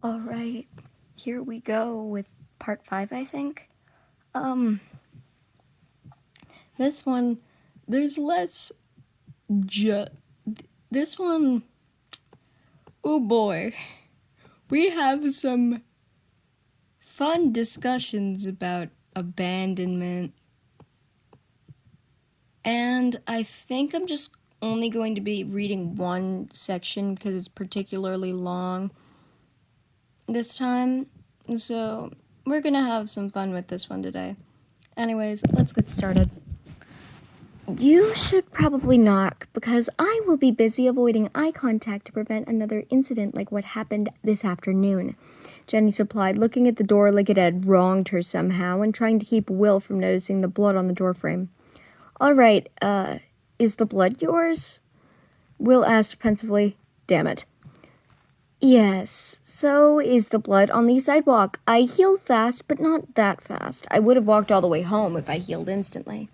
All right, here we go with part 5, I think. Um, this one, there's less this one, oh boy. We have some fun discussions about abandonment. And I think I'm just only going to be reading one section because it's particularly long this time. So we're gonna have some fun with this one today. Anyways, let's get started. You should probably knock, because I will be busy avoiding eye contact to prevent another incident like what happened this afternoon, Jenny supplied, looking at the door like it had wronged her somehow and trying to keep Will from noticing the blood on the doorframe. All right, is the blood yours? Will asked pensively. Damn it. Yes, so is the blood on the sidewalk. I heal fast, but not that fast. I would have walked all the way home if I healed instantly.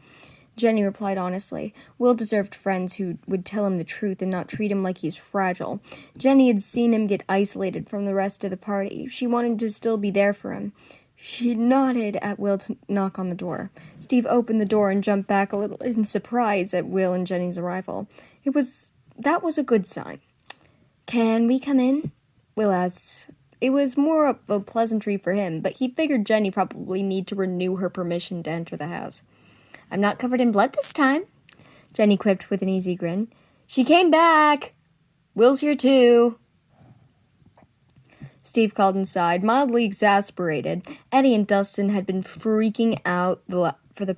Jenny replied honestly. Will deserved friends who would tell him the truth and not treat him like he's fragile. Jenny had seen him get isolated from the rest of the party. She wanted to still be there for him. She nodded at Will to knock on the door. Steve opened the door and jumped back a little in surprise at Will and Jenny's arrival. That was a good sign. Can we come in? Will asked. It was more of a pleasantry for him, but he figured Jenny probably need to renew her permission to enter the house. I'm not covered in blood this time, Jenny quipped with an easy grin. She came back. Will's here too. Steve called inside, mildly exasperated. Eddie and Dustin had been freaking out for the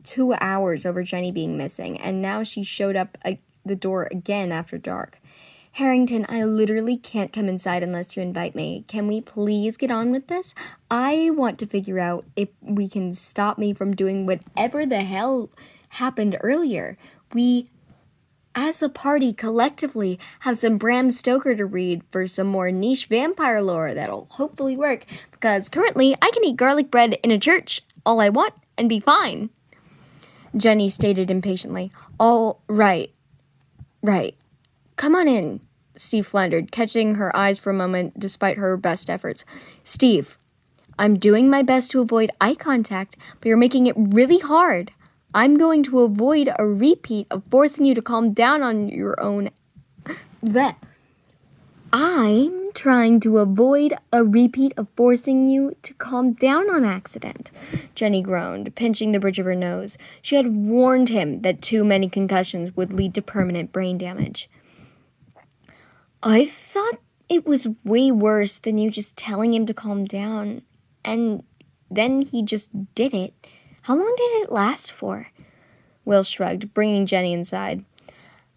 2 hours over Jenny being missing, and now she showed up at the door again after dark. Harrington, I literally can't come inside unless you invite me. Can we please get on with this? I want to figure out if we can stop me from doing whatever the hell happened earlier. We, as a party, collectively have some Bram Stoker to read for some more niche vampire lore that'll hopefully work, because currently I can eat garlic bread in a church all I want and be fine. Jenny stated impatiently. All right. Right. Come on in, Steve floundered, catching her eyes for a moment despite her best efforts. Steve, I'm doing my best to avoid eye contact, but you're making it really hard. I'm going to avoid a repeat of forcing you to calm down on your own. I'm trying to avoid a repeat of forcing you to calm down on accident, Jenny groaned, pinching the bridge of her nose. She had warned him that too many concussions would lead to permanent brain damage. I thought it was way worse than you just telling him to calm down, and then he just did it. How long did it last for? Will shrugged, bringing Jenny inside.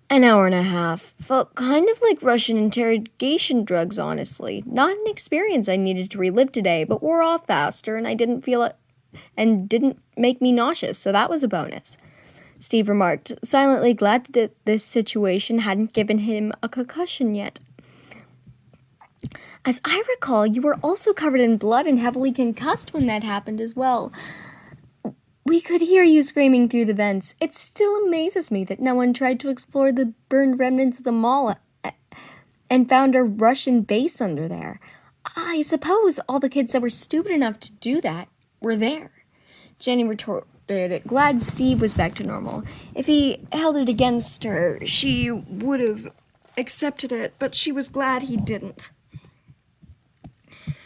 An hour and a half. Felt kind of like Russian interrogation drugs, honestly. Not an experience I needed to relive today, but wore off faster, and I didn't feel it, and didn't make me nauseous, so that was a bonus. Steve remarked, silently glad that this situation hadn't given him a concussion yet. As I recall, you were also covered in blood and heavily concussed when that happened as well. We could hear you screaming through the vents. It still amazes me that no one tried to explore the burned remnants of the mall and found a Russian base under there. I suppose all the kids that were stupid enough to do that were there. Jenny retorted, glad Steve was back to normal. If he held it against her, she would have accepted it, but she was glad he didn't.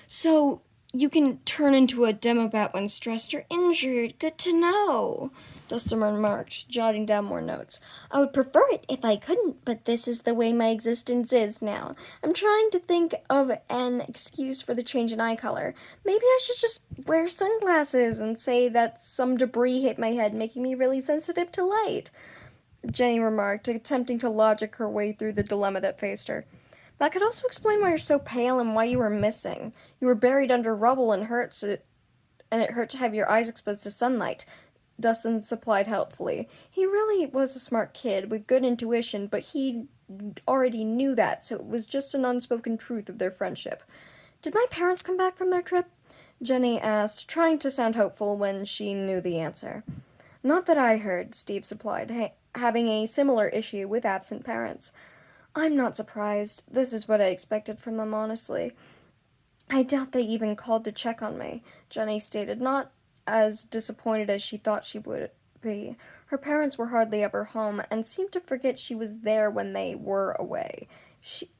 So, you can turn into a demobat when stressed or injured. Good to know, Dustin remarked, jotting down more notes. I would prefer it if I couldn't, but this is the way my existence is now. I'm trying to think of an excuse for the change in eye color. Maybe I should just wear sunglasses and say that some debris hit my head, making me really sensitive to light, Jenny remarked, attempting to logic her way through the dilemma that faced her. That could also explain why you're so pale and why you were missing. You were buried under rubble and it hurt to have your eyes exposed to sunlight, Dustin supplied helpfully. He really was a smart kid with good intuition, but he already knew that, so it was just an unspoken truth of their friendship. Did my parents come back from their trip? Jenny asked, trying to sound hopeful when she knew the answer. Not that I heard, Steve supplied, having a similar issue with absent parents. I'm not surprised. This is what I expected from them, honestly. I doubt they even called to check on me, Jenny stated, not as disappointed as she thought she would be. Her parents were hardly ever home and seemed to forget she was there when they were away.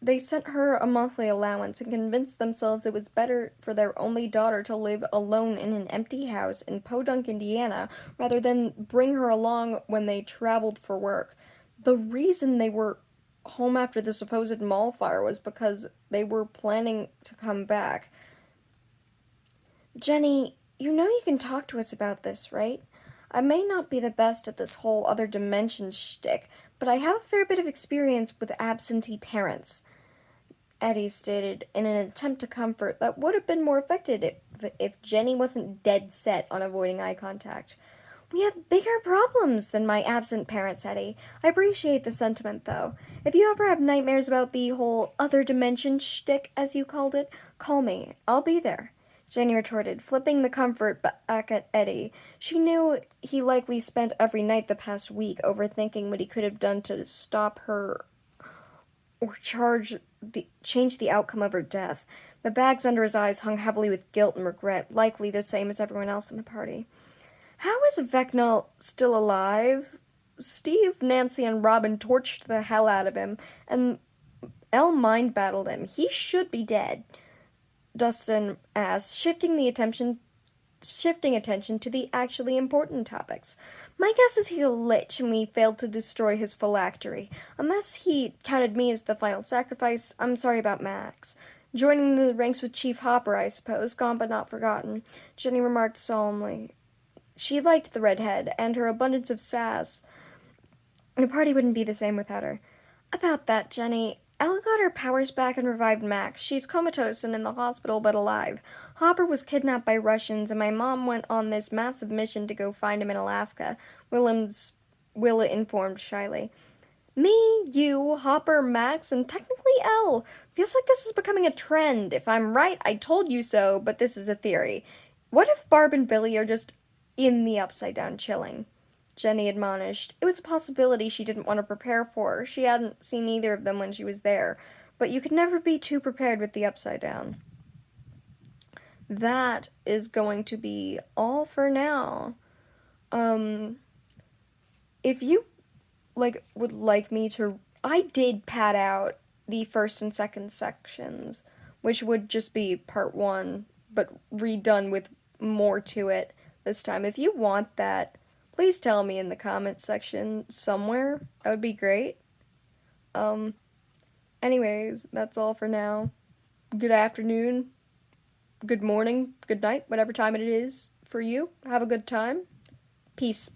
They sent her a monthly allowance and convinced themselves it was better for their only daughter to live alone in an empty house in Podunk, Indiana, rather than bring her along when they traveled for work. The reason they were home after the supposed mall fire was because they were planning to come back. Jenny, you know you can talk to us about this, right? I may not be the best at this whole other dimension shtick, but I have a fair bit of experience with absentee parents, Eddie stated in an attempt to comfort that would have been more effective if Jenny wasn't dead set on avoiding eye contact. We have bigger problems than my absent parents, Eddie. I appreciate the sentiment, though. If you ever have nightmares about the whole other dimension shtick, as you called it, call me. I'll be there. Jenny retorted, flipping the comfort back at Eddie. She knew he likely spent every night the past week overthinking what he could have done to stop her or change the outcome of her death. The bags under his eyes hung heavily with guilt and regret, likely the same as everyone else in the party. How is Vecna still alive? Steve, Nancy, and Robin torched the hell out of him, and Elle mind battled him. He should be dead, Dustin asked, shifting attention to the actually important topics. My guess is he's a lich and we failed to destroy his phylactery. Unless he counted me as the final sacrifice, I'm sorry about Max. Joining the ranks with Chief Hopper, I suppose, gone but not forgotten, Jenny remarked solemnly. She liked the redhead and her abundance of sass. The party wouldn't be the same without her. About that, Jenny, Elle got her powers back and revived Max. She's comatose and in the hospital but alive. Hopper was kidnapped by Russians, and my mom went on this massive mission to go find him in Alaska, Willa informed shyly. Me, you, Hopper, Max, and technically Elle. Feels like this is becoming a trend. If I'm right, I told you so, but this is a theory. What if Barb and Billy are just in the Upside Down chilling? Jenny admonished. It was a possibility she didn't want to prepare for. She hadn't seen either of them when she was there, but you could never be too prepared with the Upside Down. That is going to be all for now. If you would like me to, I did pad out the first and second sections, which would just be part 1, but redone with more to it this time. If you want that, please tell me in the comments section somewhere. That would be great. Anyways, that's all for now. Good afternoon, good morning, good night, whatever time it is for you. Have a good time. Peace.